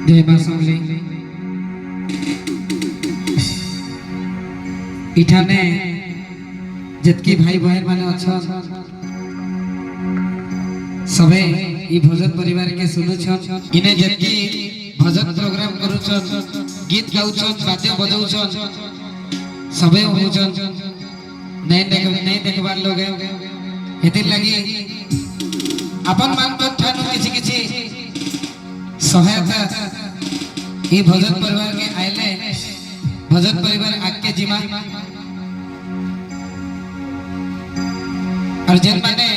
जय मां समली इठाने जितकी भाई बहन माने अच्छा सबे ई भजन परिवार के सुनु छन इने जितकी भजन प्रोग्राम करू छन गीत गाउ छन बाजे बजाउ छन सबे हो छन नहीं देखबार लोग हेतिर लगी अपन मान तो ठानु किसी किसी सहायता ये भजन परिवार के आइले भजन परिवार आके जिमा और जिन माने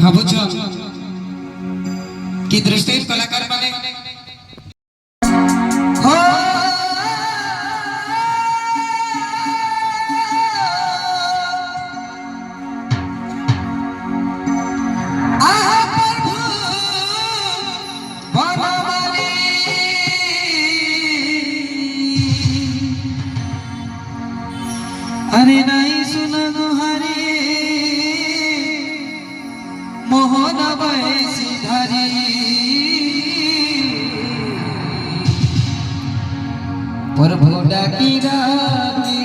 भाबु छ कि दृष्टि कलाकार माने हो अरे नहीं सुन गुहारी मोहन बैसी धरी प्रभु डाकी राती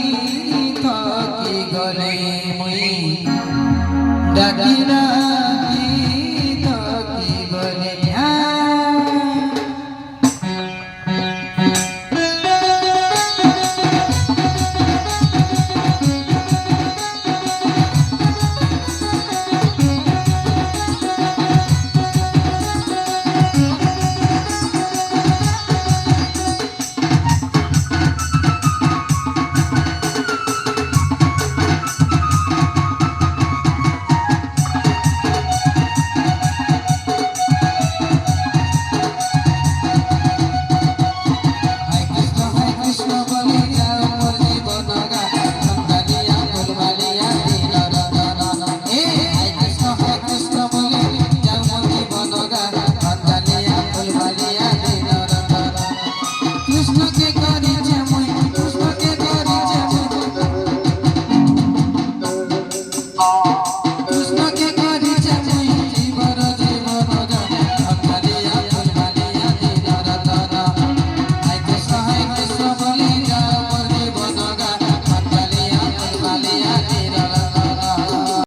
थकी गले मुई डाकी राती थकी गले Gaga